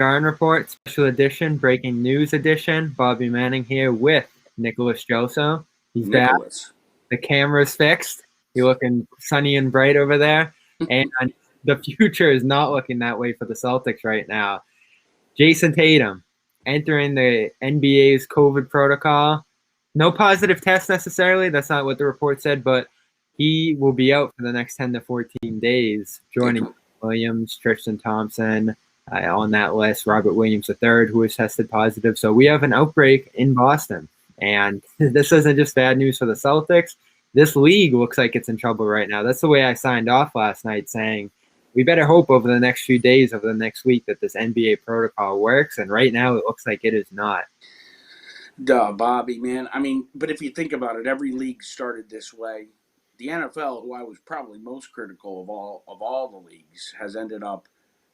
Darn Report, special edition, breaking news edition. Bobby Manning here with Nicholas Joso. He's back. The camera's fixed. You're looking sunny and bright over there. And the future is not looking that way for the Celtics right now. Jayson Tatum entering the NBA's COVID protocol. No positive test necessarily. That's not what the report said, but he will be out for the next 10 to 14 days, joining Williams, Tristan Thompson, on that list, Robert Williams III, who was tested positive. So we have an outbreak in Boston. And this isn't just bad news for the Celtics. This league looks like it's in trouble right now. That's the way I signed off last night, saying we better hope over the next few days, over the next week, that this NBA protocol works. And right now it looks like it is not. Duh, Bobby, man. I mean, but if you think about it, every league started this way. The NFL, who I was probably most critical of all the leagues, has ended up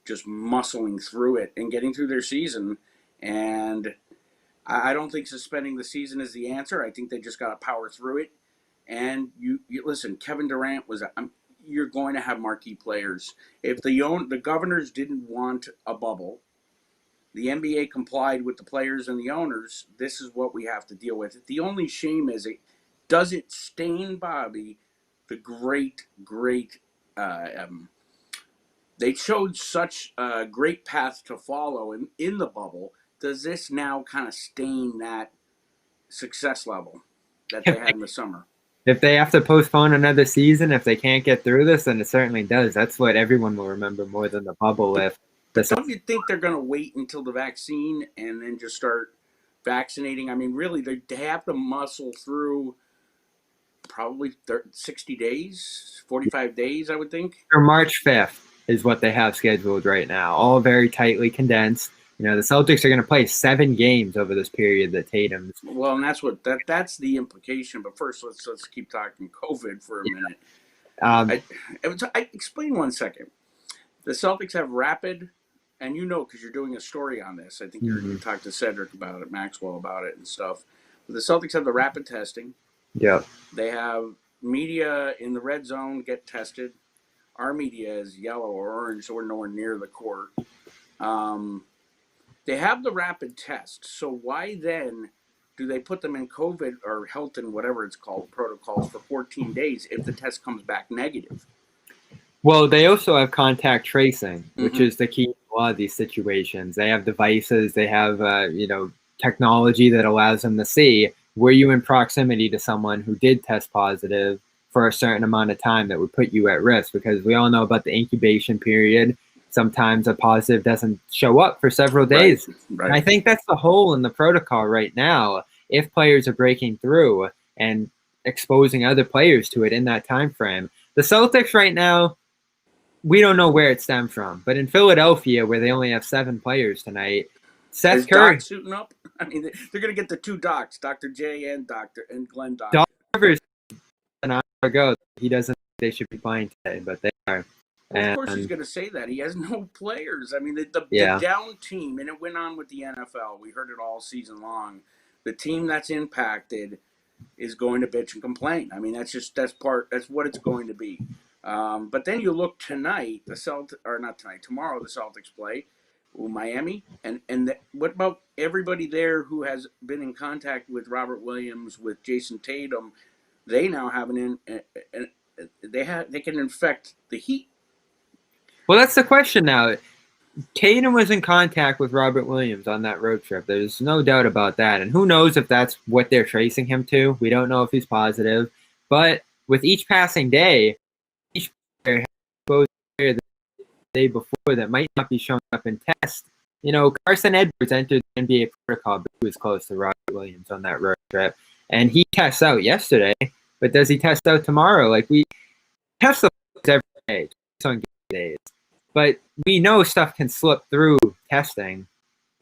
just muscling through it and getting through their season. And I don't think suspending the season is the answer. I think they just got to power through it. And you listen, Kevin Durant was. You're going to have marquee players. If the governors didn't want a bubble, the NBA complied with the players and the owners. This is what we have to deal with. The only shame is does it stain, Bobby, the great. They showed such a great path to follow in the bubble. Does this now kind of stain that success level that they had in the summer? If they have to postpone another season, if they can't get through this, then it certainly does. That's what everyone will remember more than the bubble. But don't you think they're going to wait until the vaccine and then just start vaccinating? I mean, really, they have to muscle through probably 60 days, 45 days, I would think. For March 5th is what they have scheduled right now, all very tightly condensed. You know, the Celtics are going to play 7 games over this period that Tatum's. Well, and that's the implication. But first, let's keep talking COVID for a minute. I explain 1 second. The Celtics have rapid, and because you're doing a story on this. I think you're going to talk to Cedric about it, Maxwell about it, and stuff. But the Celtics have the rapid testing. Yeah. They have media in the red zone get tested. Our media is yellow or orange, so we're nowhere near the court. They have the rapid test, so why then do they put them in COVID or Hilton, whatever it's called, protocols for 14 days if the test comes back negative? Well, they also have contact tracing, which is the key in a lot of these situations. They have devices, they have technology that allows them to see, were you in proximity to someone who did test positive for a certain amount of time that would put you at risk, because we all know about the incubation period. Sometimes a positive doesn't show up for several days. Right. And I think that's the hole in the protocol right now. If players are breaking through and exposing other players to it in that time frame. The Celtics right now, we don't know where it stemmed from. But in Philadelphia, where they only have 7 players tonight, Seth Curry Doc suiting up. I mean, they're going to get the 2 docs, Dr. J and Glenn Doc. Doc Rivers an hour ago, he doesn't think they should be playing today, but they are. Well, of course he's going to say that. He has no players. I mean, the down team, and it went on with the NFL. We heard it all season long. The team that's impacted is going to bitch and complain. I mean, that's what it's going to be. But then you look tonight, tomorrow the Celtics play Miami, and what about everybody there who has been in contact with Robert Williams, with Jayson Tatum? They now have they can infect the Heat. Well, that's the question now. Tatum was in contact with Robert Williams on that road trip. There's no doubt about that. And who knows if that's what they're tracing him to. We don't know if he's positive. But with each passing day, each player has exposed the day before that might not be showing up in tests. Carson Edwards entered the NBA protocol, but he was close to Robert Williams on that road trip. And he tests out yesterday, but does he test out tomorrow? Like, we test every day, on days. But we know stuff can slip through testing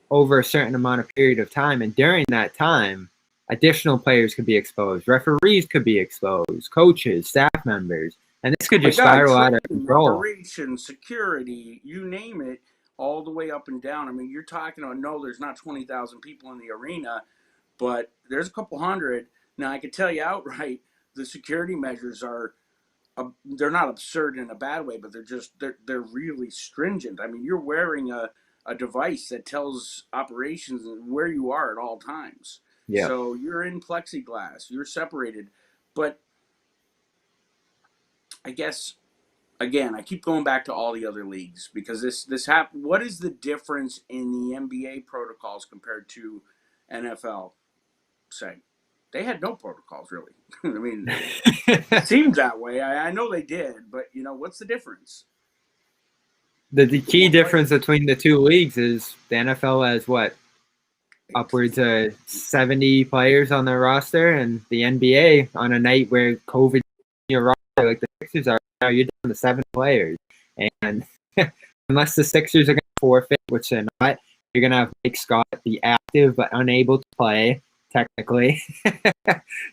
over a certain amount of period of time. And during that time, additional players could be exposed. Referees could be exposed. Coaches, staff members. And this could just spiral out of control. Operation, security, you name it, all the way up and down. I mean, you're talking about, no, there's not 20,000 people in the arena, but there's a couple hundred. Now, I can tell you outright, the security measures they're not absurd in a bad way, but they're really stringent. I mean, you're wearing a a device that tells operations where you are at all times. Yeah. So you're in plexiglass, you're separated. But I guess, again, I keep going back to all the other leagues because this happened. What is the difference in the NBA protocols compared to NFL? Say, they had no protocols really. I mean, it seems that way. I know they did, but what's the difference? The key difference between the two leagues is the NFL has what, upwards of 70 players on their roster, and the NBA on a night where COVID your roster like the Sixers are now, you're down to 7 players, and unless the Sixers are going to forfeit, which they're not, you're going to have Mike Scott be active but unable to play technically,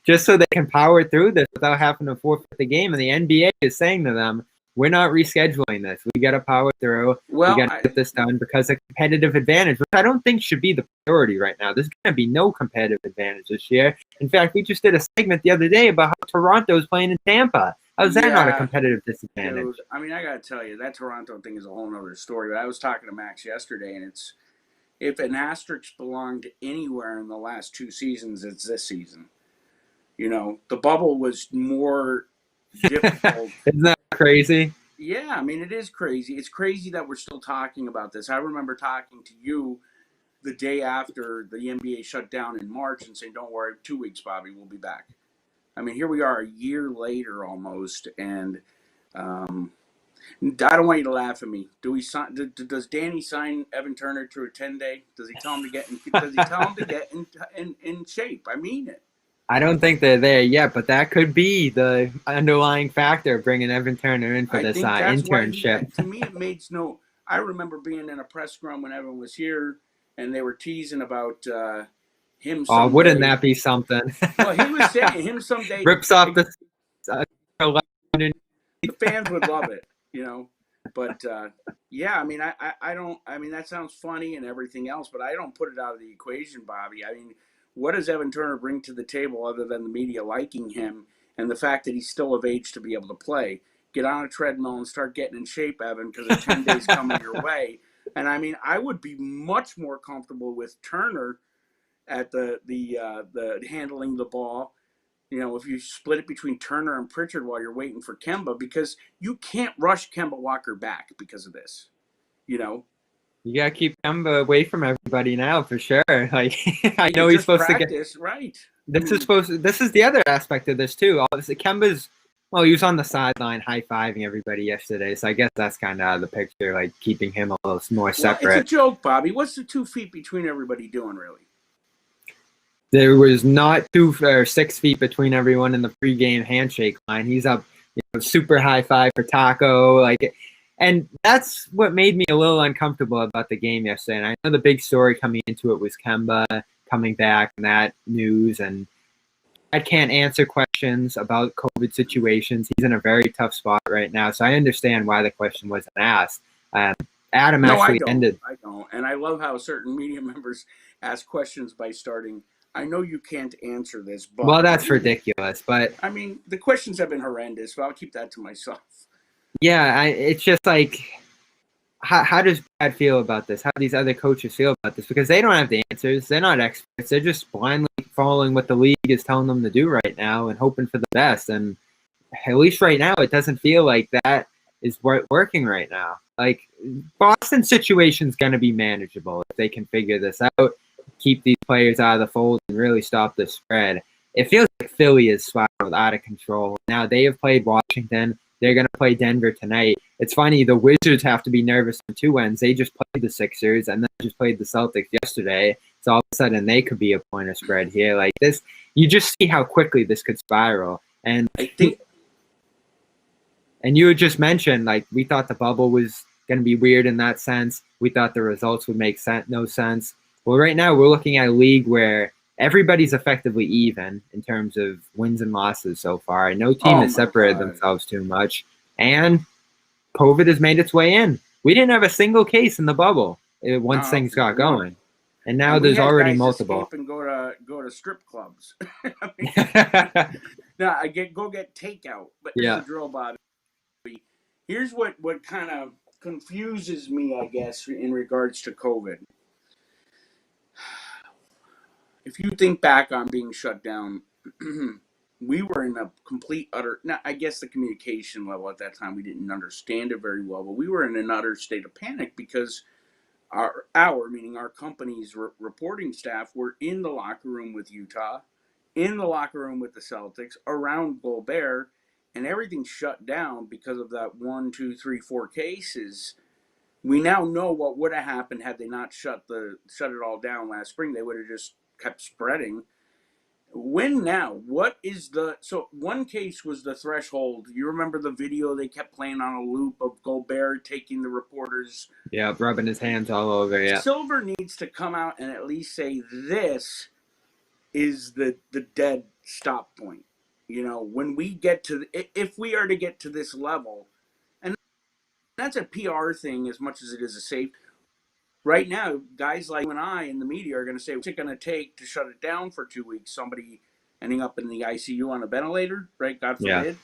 just so they can power through this without having to forfeit the game. And the NBA is saying to them, we're not rescheduling this. We got to power through. Well, we got to get this done because of competitive advantage, which I don't think should be the priority right now. There's going to be no competitive advantage this year. In fact, we just did a segment the other day about how Toronto's playing in Tampa. How's that not a competitive disadvantage? Dude, I mean, I got to tell you, that Toronto thing is a whole other story. But I was talking to Max yesterday, and it's, if an asterisk belonged anywhere in the last 2 seasons, it's this season. The bubble was more difficult. Isn't that crazy? Yeah, I mean, it is crazy. It's crazy that we're still talking about this. I remember talking to you the day after the NBA shut down in March and saying, don't worry, 2 weeks, Bobby, we'll be back. I mean, here we are a year later almost, and I don't want you to laugh at me. Does Danny sign Evan Turner to a 10-day? Does he tell him to get in shape? I mean it. I don't think they're there yet, but that could be the underlying factor bringing Evan Turner in for this internship. To me, it makes no. I remember being in a press scrum when Evan was here, and they were teasing about him. Oh, wouldn't that be something? Well, he was saying him someday rips off the. The fans would love it, But yeah, I mean, I don't. I mean, that sounds funny and everything else, but I don't put it out of the equation, Bobby. I mean, what does Evan Turner bring to the table other than the media liking him and the fact that he's still of age to be able to play? Get on a treadmill and start getting in shape, Evan, because the 10 days coming your way. And I mean, I would be much more comfortable with Turner at the handling the ball. If you split it between Turner and Pritchard while you're waiting for Kemba, because you can't rush Kemba Walker back because of this. You gotta keep Kemba away from everybody now for sure. Like I know he's supposed practice, to get right. This is the other aspect of this too. Obviously, Kemba's he was on the sideline high-fiving everybody yesterday, so I guess that's kind of out of the picture, like keeping him a little more separate. Well, it's a joke, Bobby. What's the 2 feet between everybody doing, really? There was not 2 or 6 feet between everyone in the pregame handshake line. He's up, super high five for Taco, and that's what made me a little uncomfortable about the game yesterday. And I know the big story coming into it was Kemba coming back and that news, and I can't answer questions about COVID situations. He's in a very tough spot right now, so I understand why the question wasn't asked. Adam ended. I don't, and I love how certain media members ask questions by starting, I know you can't answer this, but... Well, that's ridiculous, but... I mean, the questions have been horrendous, but I'll keep that to myself. Yeah, it's just like, how does Brad feel about this? How do these other coaches feel about this? Because they don't have the answers. They're not experts. They're just blindly following what the league is telling them to do right now and hoping for the best. And at least right now, it doesn't feel like that is working right now. Like, Boston's situation is going to be manageable if they can figure this out, keep these players out of the fold, and really stop the spread. It feels like Philly is spiraled out of control. Now they have played Washington. They're going to play Denver tonight. It's funny, the Wizards have to be nervous on 2 ends. They just played the Sixers and then just played the Celtics yesterday. So all of a sudden they could be a point of spread here. Like this, you just see how quickly this could spiral. And and you had just mentioned, like, we thought the bubble was going to be weird in that sense. We thought the results would make no sense. Well, right now we're looking at a league where everybody's effectively even in terms of wins and losses so far. No team has separated themselves too much. And COVID has made its way in. We didn't have a single case in the bubble once things got going. And now there's already multiple. And go to strip clubs. No, go get takeout. But here's the drill, Bobby. Here's what kind of confuses me, I guess, in regards to COVID. If you think back on being shut down, we were in a complete utter. Now, I guess the communication level at that time we didn't understand it very well, but we were in an utter state of panic because meaning our company's reporting staff were in the locker room with Utah, in the locker room with the Celtics, around Gobert, and everything shut down because of that 1, 2, 3, 4 cases. We now know what would have happened had they not shut it all down last spring. They would have just kept spreading. When now? What is so one case was the threshold. You remember the video they kept playing on a loop of Gobert taking the reporters. Yeah, rubbing his hands all over, yeah. Silver needs to come out and at least say this is the dead stop point. When we get to, if we are to get to this level, and that's a PR thing as much as it is a safety. Right now, guys like you and I in the media are going to say, what's it going to take to shut it down for 2 weeks? Somebody ending up in the ICU on a ventilator, right? God forbid.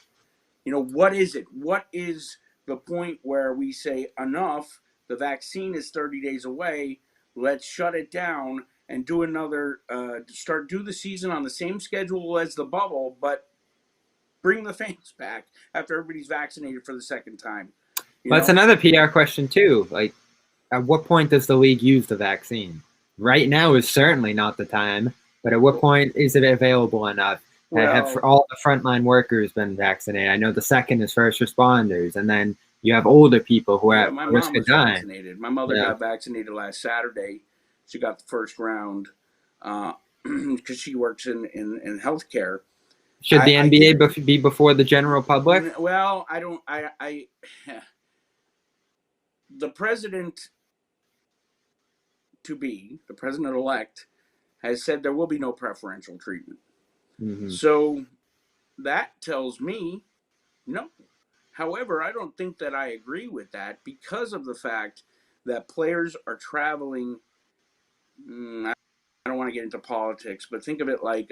Yeah. What is it? What is the point where we say, enough, the vaccine is 30 days away, let's shut it down and do do the season on the same schedule as the bubble, but bring the fans back after everybody's vaccinated for the second time. Well, that's another PR question, too. Like, at what point does the league use the vaccine? Right now is certainly not the time, but at what point is it available enough? Have all the frontline workers been vaccinated? I know the second is first responders, and then you have older people who are at risk of dying. Vaccinated. My mother got vaccinated last Saturday. She got the first round because she works in healthcare. Should the NBA be before the general public? Well, the president the president-elect, has said there will be no preferential treatment. Mm-hmm. So that tells me no. However, I don't think that I agree with that because of the fact that players are traveling. I don't want to get into politics, but think of it like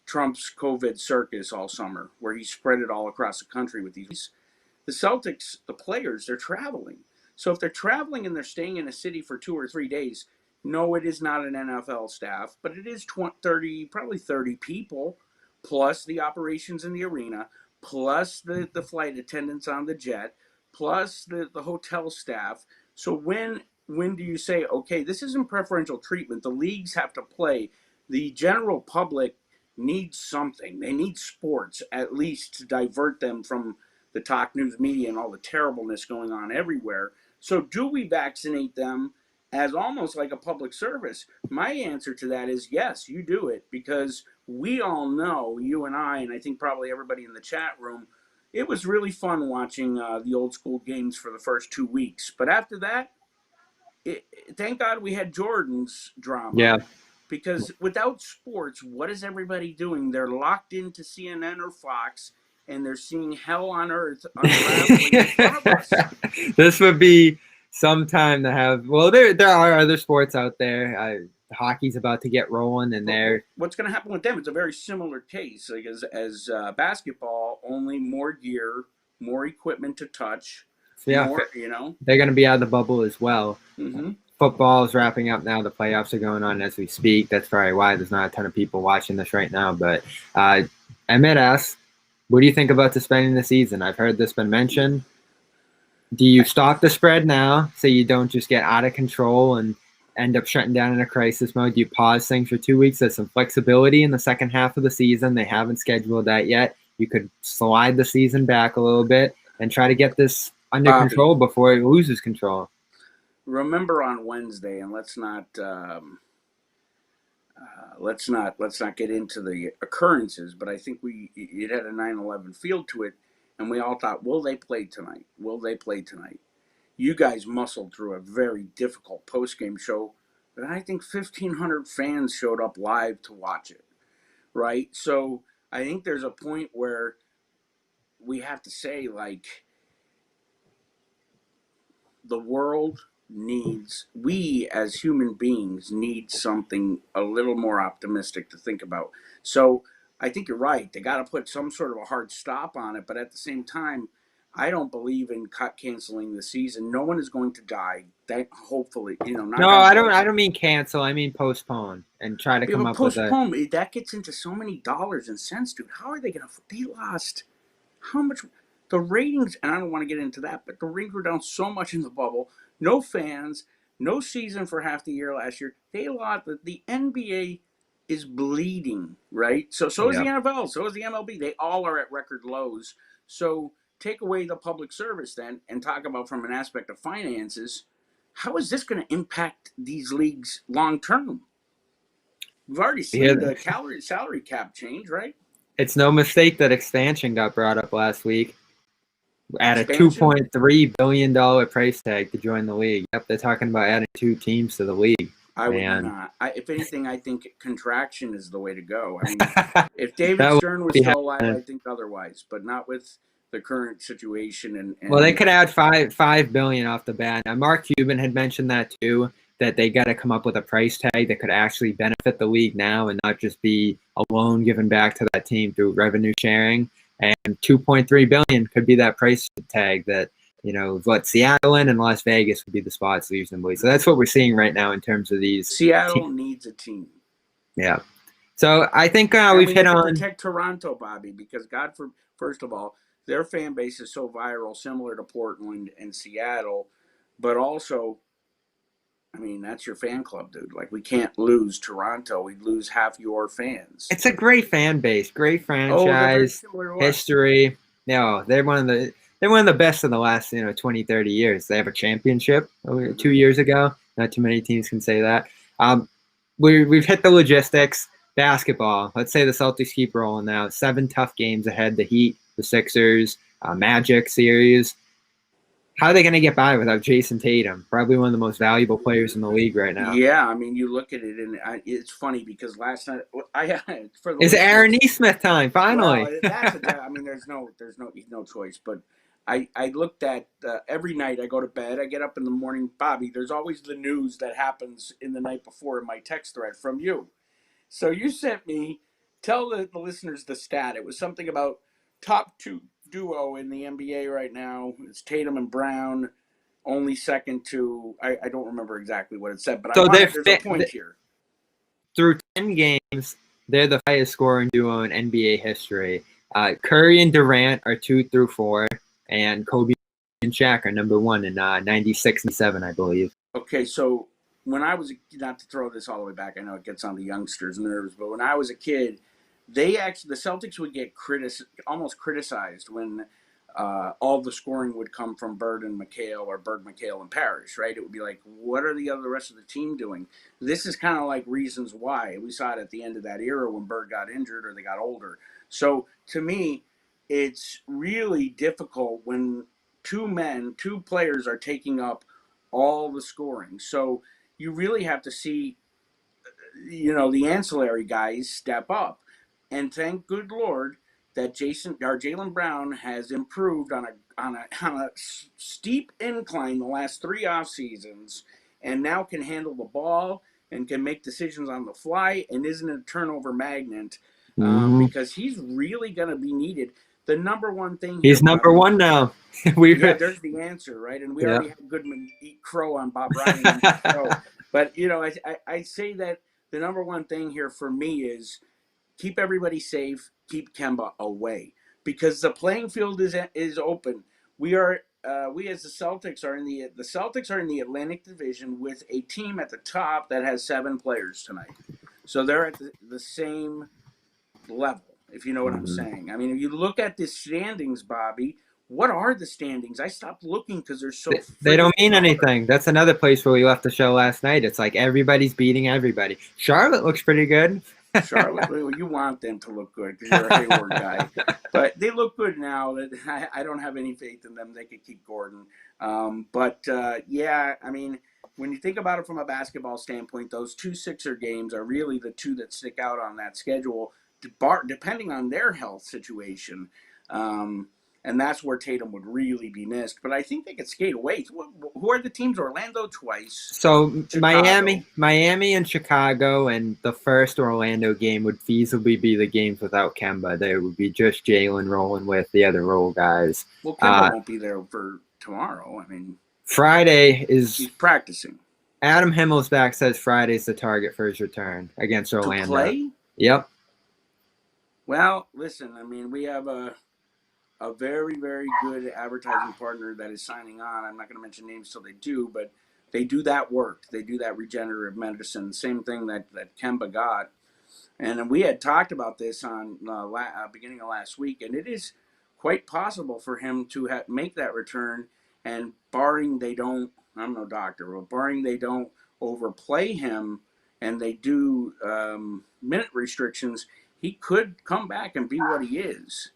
Trump's COVID circus all summer, where he spread it all across the country with these. The Celtics, the players, they're traveling. So if they're traveling and they're staying in a city for 2 or 3 days, no, it is not an NFL staff, but it is 30 people, plus the operations in the arena, plus the flight attendants on the jet, plus the hotel staff. So when do you say, okay, this isn't preferential treatment? The leagues have to play. The general public needs something. They need sports, at least, to divert them from the talk news media and all the terribleness going on everywhere. So do we vaccinate them as almost like a public service? My answer to that is yes, you do it, because we all know, you and I think probably everybody in the chat room, it was really fun watching the old school games for the first 2 weeks. But after that, thank God we had Jordan's drama. Yeah. Because without sports, what is everybody doing? They're locked into CNN or Fox, and they're seeing hell on earth unraveling in front of us. This would be some time to have. Well, there are other sports out there. Hockey's about to get rolling, and what's going to happen with them? It's a very similar case, like as basketball, only more gear, more equipment to touch. Yeah, more, they're going to be out of the bubble as well. Mm-hmm. Football is wrapping up now. The playoffs are going on as we speak. That's probably why there's not a ton of people watching this right now. But Emmett asks, what do you think about suspending the season? I've heard this been mentioned. Do you stop the spread now so you don't just get out of control and end up shutting down in a crisis mode? Do you pause things for 2 weeks? There's some flexibility in the second half of the season. They haven't scheduled that yet. You could slide the season back a little bit and try to get this under control before it loses control. Remember on Wednesday, and let's not get into the occurrences, but I think it had a 9/11 feel to it, and we all thought, will they play tonight? Will they play tonight? You guys muscled through a very difficult post-game show, but I think 1,500 fans showed up live to watch it, right? So I think there's a point where we have to say, like, the world we as human beings need something a little more optimistic to think about. So I think you're right. They got to put some sort of a hard stop on it. But at the same time, I don't believe in canceling the season. No one is going to die. That hopefully, knock No, on I wood. don't mean cancel. I mean postpone and try to Yeah, come but up with a. postpone, that gets into so many dollars and cents, dude. How are they going to? They lost how much? The ratings, and I don't want to get into that, but the ratings were down so much in the bubble. No fans, no season for half the year last year. They lost. The NBA is bleeding, right? So is the Yeah. NFL. So is the MLB. They all are at record lows. So take away the public service then, and talk about from an aspect of finances. How is this going to impact these leagues long term? We've already seen Yeah. the salary cap change, right? It's no mistake that expansion got brought up last week at a Expansion. $2.3 billion price tag to join the league. Yep, they're talking about adding 2 teams to the league. I would And not. If anything, I think contraction is the way to go. I mean, if David that would Stern was be still alive, happening. I think otherwise, but not with the current situation. Well, they And could add five billion off the bat. Now, Mark Cuban had mentioned that too, that they got to come up with a price tag that could actually benefit the league now and not just be a loan given back to that team through revenue sharing. And 2.3 billion could be that price tag that what Seattle and Las Vegas would be the spots reasonably. So that's what we're seeing right now in terms of these Seattle teams. needs a team. Yeah. So I think And we've we hit need to on. protect Toronto, Bobby, because first of all, their fan base is so viral, similar to Portland and Seattle, but also, I mean, that's your fan club, dude. Like, we can't lose Toronto. We'd lose half your fans. It's a great fan base, great Oh, they're very franchise, similar to us. history. No, they're one of the best in the last 20, 30 years. They have a championship 2 years ago. Not too many teams can say that. We've hit the logistics. Basketball. Let's say the Celtics keep rolling now. 7 tough games ahead. The Heat, the Sixers, Magic series. How are they going to get by without Jayson Tatum? Probably one of the most valuable players in the league right now. Yeah, I mean, you look at it, and it's funny because last night for the It's Aaron listeners. Nesmith time finally. Well, I mean, there's no choice, but I looked at every night. I go to bed. I get up in the morning, Bobby. There's always the news that happens in the night before in my text thread from you. So you sent me. Tell the listeners the stat. It was something about top 2 duo in the NBA right now. It's Tatum and Brown. Only second to I don't remember exactly what it said, but So there's a point here. Through 10 games, they're the highest scoring duo in NBA history. Curry and Durant are 2 through 4, and Kobe and Shaq are number 1 in 96 and 7, I believe. Okay, so when I was not to throw this all the way back, I know it gets on the youngsters' nerves, but when I was a kid, the Celtics would get almost criticized when all the scoring would come from Bird and McHale, or Bird, McHale, and Parrish, right? It would be like, what are the rest of the team doing? This is kind of like reasons why. We saw it at the end of that era when Bird got injured or they got older. So to me, it's really difficult when two players are taking up all the scoring. So you really have to see, the ancillary guys step up. And thank good Lord that Jaylen Brown has improved on a steep incline the last 3 off seasons, and now can handle the ball and can make decisions on the fly and isn't a turnover magnet, because he's really going to be needed. The number one thing here, He's number Bobby. 1 now. Yeah, there's the answer, right? And we Yeah. already had Goodman eat crow on Bob Ryan on his show. But, I say that the number one thing here for me is keep everybody safe, keep Kemba away, because the playing field is open. We as the Celtics are in the Atlantic Division with a team at the top that has 7 players tonight. So they're at the same level, if you know what I'm saying. I mean, if you look at the standings, Bobby, what are the standings? I stopped looking because they're so They don't mean hard. anything. That's another place where we left the show last night. It's like everybody's beating everybody. Charlotte looks pretty good. Charlotte, you want them to look good because you're a Hayward guy, but they look good now. That I don't have any faith in them. They could keep Gordon, yeah. I mean, when you think about it from a basketball standpoint, those 2 Sixer games are really the 2 that stick out on that schedule, depending on their health situation. And that's where Tatum would really be missed. But I think they could skate away. Who are the teams? Orlando twice. So Chicago. Miami and Chicago, and the first Orlando game would feasibly be the games without Kemba. There would be just Jaylen rolling with the other role guys. Well, Kemba won't be there for tomorrow. I mean, Friday he's practicing. Adam Himmelsbach says Friday's the target for his return against Orlando. To play? Yep. Well, listen, I mean, we have a very, very good advertising partner that is signing on. I'm not going to mention names till they do, but they do that work. They do that regenerative medicine, same thing that Kemba got. And we had talked about this on beginning of last week, and it is quite possible for him to make that return. And barring they don't, I'm no doctor, but barring they don't overplay him and they do minute restrictions, he could come back and be what he is.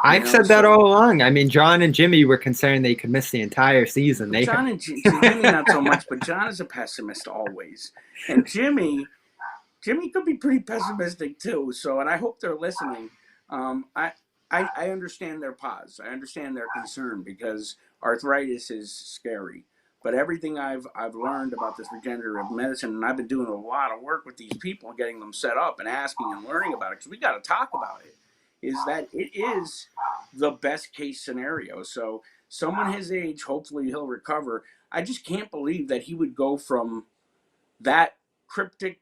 I've said that all along. I mean, John and Jimmy were concerned they could miss the entire season. John and Jimmy not so much, but John is a pessimist always. And Jimmy could be pretty pessimistic too. So, and I hope they're listening. I understand their pause. I understand their concern because arthritis is scary. But everything I've learned about this regenerative medicine, and I've been doing a lot of work with these people, getting them set up and asking and learning about it, because we got to talk about it, is that it is the best case scenario. So someone his age, hopefully he'll recover. I just can't believe that he would go from that cryptic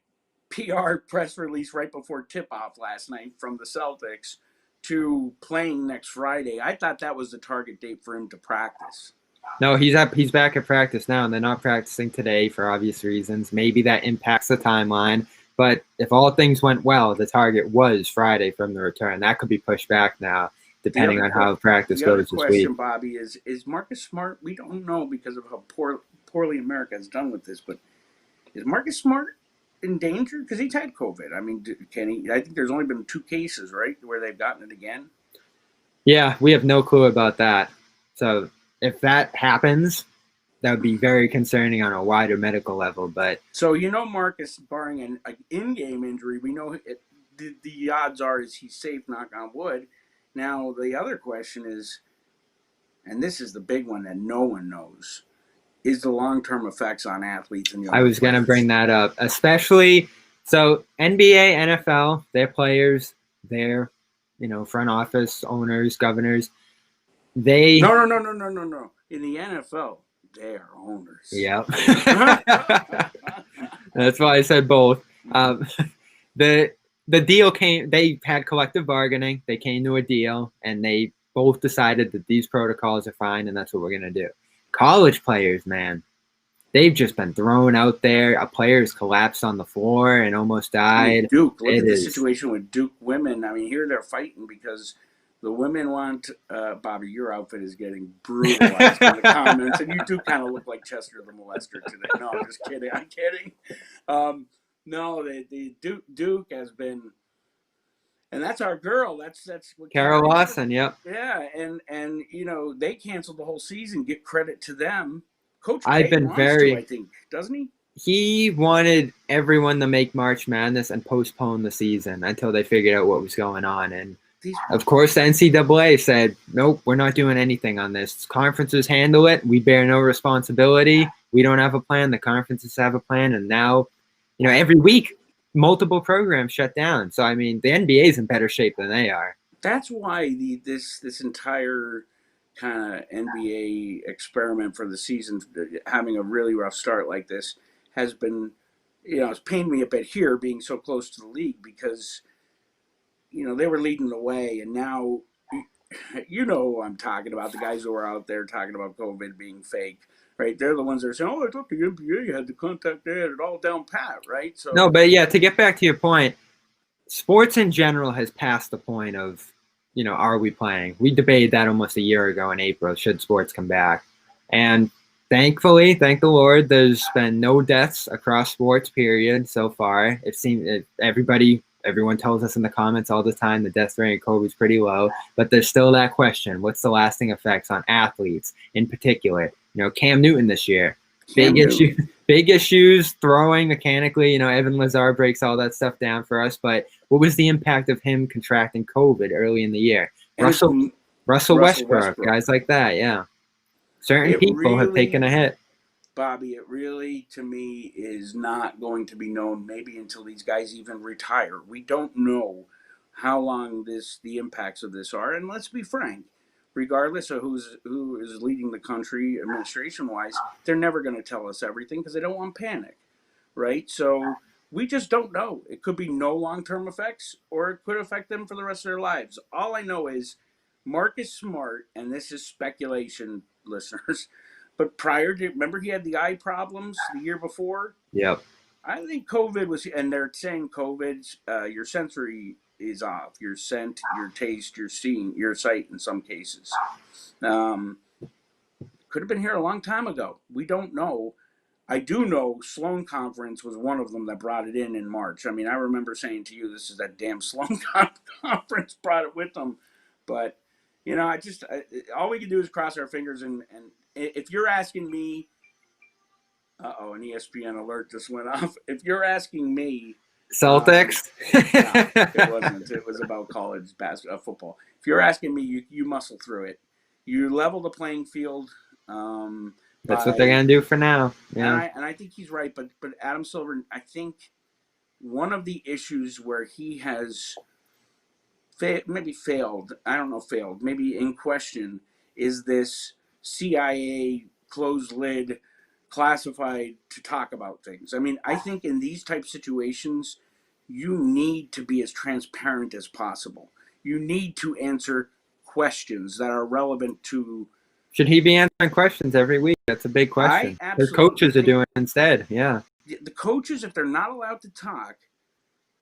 PR press release right before tip-off last night from the Celtics to playing next Friday. I thought that was the target date for him to practice. No, he's back at practice now, and they're not practicing today for obvious reasons. Maybe that impacts the timeline. But if all things went well, the target was Friday from the return. That could be pushed back now, depending on how practice goes this week. The question, Bobby, is Marcus Smart? We don't know because of how poorly America has done with this, but is Marcus Smart in danger? Because he's had COVID. I mean, can he? I think there's only been 2 cases, right, where they've gotten it again. Yeah, we have no clue about that. So if that happens, that would be very concerning on a wider medical level. But so Marcus, barring an in-game injury, we know the odds are is he's safe. Knock on wood. Now the other question is, and this is the big one that no one knows, is the long-term effects on athletes and young I was going to bring that up, especially so NBA, NFL, their players, their front office owners, governors. They no. In the NFL, they are owners. Yep. That's why I said both. The deal came. They had collective bargaining. They came to a deal, and they both decided that these protocols are fine, and that's what we're gonna do. College players, man, they've just been thrown out there. A player's collapsed on the floor and almost died. Duke, look at the situation with Duke women. I mean, here they're fighting because the women want, Bobby, your outfit is getting brutalized in the comments, and you do kind of look like Chester the Molester today. No, I'm just kidding. I'm kidding. No, the Duke has been, and that's our girl. That's what Carol Lawson. Yep. Yeah, and they canceled the whole season. Get credit to them. Coach I've been very, I think, doesn't he? He wanted everyone to make March Madness and postpone the season until they figured out what was going on. And of course, the NCAA said, nope, we're not doing anything on this. Conferences handle it. We bear no responsibility. We don't have a plan. The conferences have a plan. And now, every week, multiple programs shut down. So, I mean, the NBA is in better shape than they are. That's why this entire kind of NBA experiment for the season, having a really rough start like this, has been, it's pained me a bit here being so close to the league because, they were leading the way, and now, who I'm talking about, the guys who are out there talking about COVID being fake, right? They're the ones that are saying, I thought the NBA had the contact, they had it all down pat, right? So no, but yeah, to get back to your point, sports in general has passed the point of, are we playing? We debated that almost a year ago in April, should sports come back? And thankfully, thank the Lord, there's been no deaths across sports, period, so far. It seems everyone tells us in the comments all the time the death rate of COVID is pretty low, but there's still that question. What's the lasting effects on athletes in particular? Cam Newton this year, big issues throwing mechanically. Evan Lazar breaks all that stuff down for us, but what was the impact of him contracting COVID early in the year? Russell Westbrook, guys like that, yeah. Certain people have taken a hit. Bobby, it really, to me, is not going to be known maybe until these guys even retire. We don't know how long the impacts of this are. And let's be frank, regardless of who is leading the country administration-wise, they're never going to tell us everything because they don't want panic, right? So we just don't know. It could be no long-term effects, or it could affect them for the rest of their lives. All I know is Marcus Smart, and this is speculation, listeners, but prior to, remember he had the eye problems the year before? Yep. I think COVID was, and they're saying COVID, your sensory is off. Your scent, your taste, your seeing, your sight in some cases. Could have been here a long time ago. We don't know. I do know Sloan Conference was one of them that brought it in March. I mean, I remember saying to you, this is that damn Sloan Conference brought it with them. But, you know, all we can do is cross our fingers. And if you're asking me, an ESPN alert just went off. If you're asking me, Celtics? No, it wasn't. It was about college basketball, football. If you're asking me, you muscle through it. You level the playing field. That's what they're gonna do for now. Yeah. And I think he's right. But Adam Silver, I think one of the issues where he has maybe failed, I don't know, maybe in question, is this CIA closed lid, classified to talk about things. I mean, I think in these type situations, you need to be as transparent as possible. You need to answer questions that are relevant to. Should he be answering questions every week? That's a big question. His coaches are doing it instead. Yeah. The coaches, if they're not allowed to talk,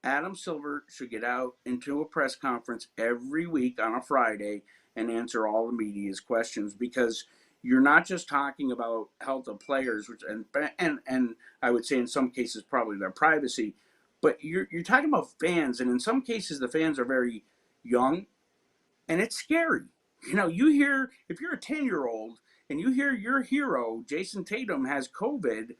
Adam Silver should get out into a press conference every week on a Friday and answer all the media's questions, because you're not just talking about health of players, which and I would say in some cases probably their privacy, but you're talking about fans, and in some cases the fans are very young, and it's scary. You know, you hear, if you're a 10-year-old and you hear your hero Jayson Tatum has COVID.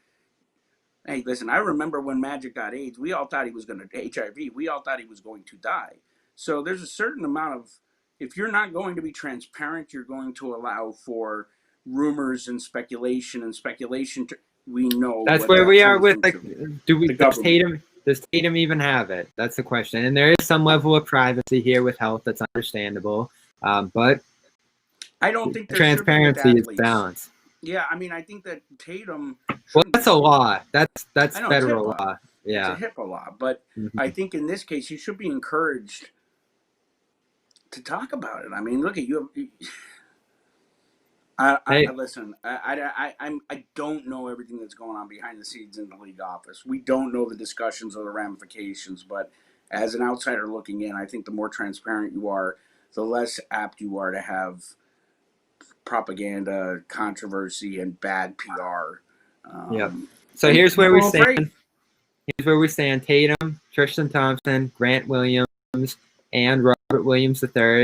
Hey, listen, I remember when Magic got AIDS, we all thought he was going to HIV. We all thought he was going to die. So there's a certain amount of, if you're not going to be transparent, you're going to allow for rumors and speculation. We know that's where we are with, like, does Tatum even have it? That's the question. And there is some level of privacy here with health that's understandable, but I don't think transparency is balanced. Yeah, I mean, I think that Tatum. Well, that's a law. That's federal law. Yeah, it's a HIPAA law. But I think in this case, you should be encouraged to talk about it. I mean, look at you. Listen, I don't know everything that's going on behind the scenes in the league office. We don't know the discussions or the ramifications. But as an outsider looking in, I think the more transparent you are, the less apt you are to have propaganda, controversy, and bad PR. So here's where we stand. Here's where we stand. Tatum, Tristan Thompson, Grant Williams, and Robert Williams III.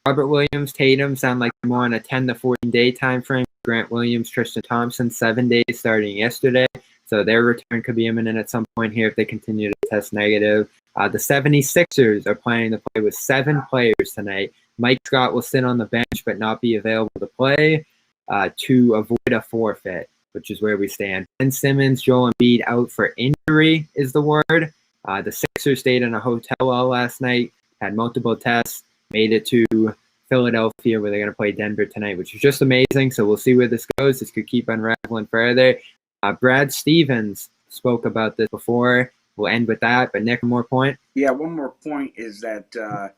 Robert Williams, Tatum sound like more on a 10 to 14 day time frame. Grant Williams, Tristan Thompson, 7 days starting yesterday. So their return could be imminent at some point here if they continue to test negative. The 76ers are planning to play with 7 players tonight. Mike Scott will sit on the bench but not be available to play to avoid a forfeit, which is where we stand. Ben Simmons, Joel Embiid out for injury is the word. The Sixers stayed in a hotel all last night, had multiple tests, made it to Philadelphia where they're going to play Denver tonight, which is just amazing. So we'll see where this goes. This could keep unraveling further. Brad Stevens spoke about this before. We'll end with that. But Nick, one more point? Yeah, one more point is that,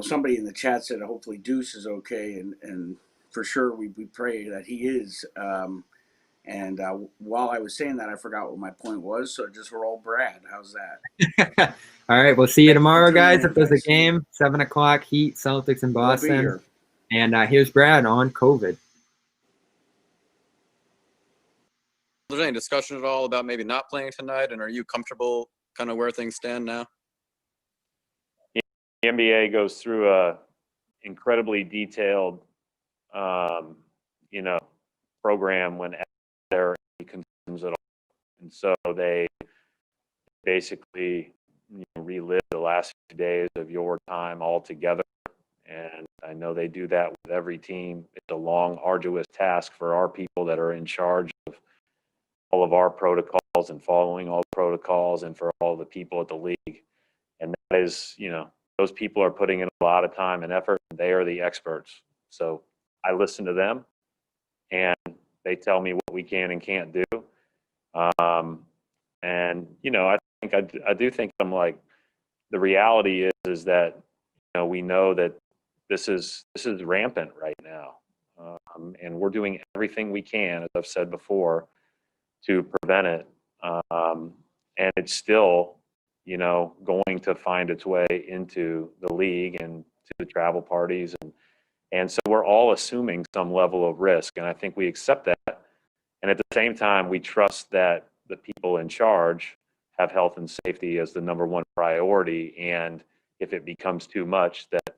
somebody in the chat said hopefully Deuce is okay, and for sure we pray that he is. And while I was saying that, I forgot what my point was, so just roll Brad. How's that? All right, we'll see you tomorrow, guys. If there's a game, 7 o'clock, Heat, Celtics in Boston. And here's Brad on COVID. Was there any discussion at all about maybe not playing tonight, and are you comfortable kind of where things stand now? The NBA goes through a incredibly detailed, program when there are any concerns at all, and so they basically relive the last few days of your time all together And I know they do that with every team. It's a long, arduous task for our people that are in charge of all of our protocols and following all the protocols, and for all the people at the league. And that is, those people are putting in a lot of time and effort, and they are the experts. So I listen to them, and they tell me what we can and can't do. And, I do think I'm like, the reality is that, we know that this is rampant right now. And we're doing everything we can, as I've said before, to prevent it. And it's still, going to find its way into the league and to the travel parties. And so we're all assuming some level of risk. And I think we accept that. And at the same time, we trust that the people in charge have health and safety as the number one priority. And if it becomes too much, that,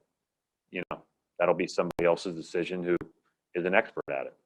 that'll be somebody else's decision who is an expert at it.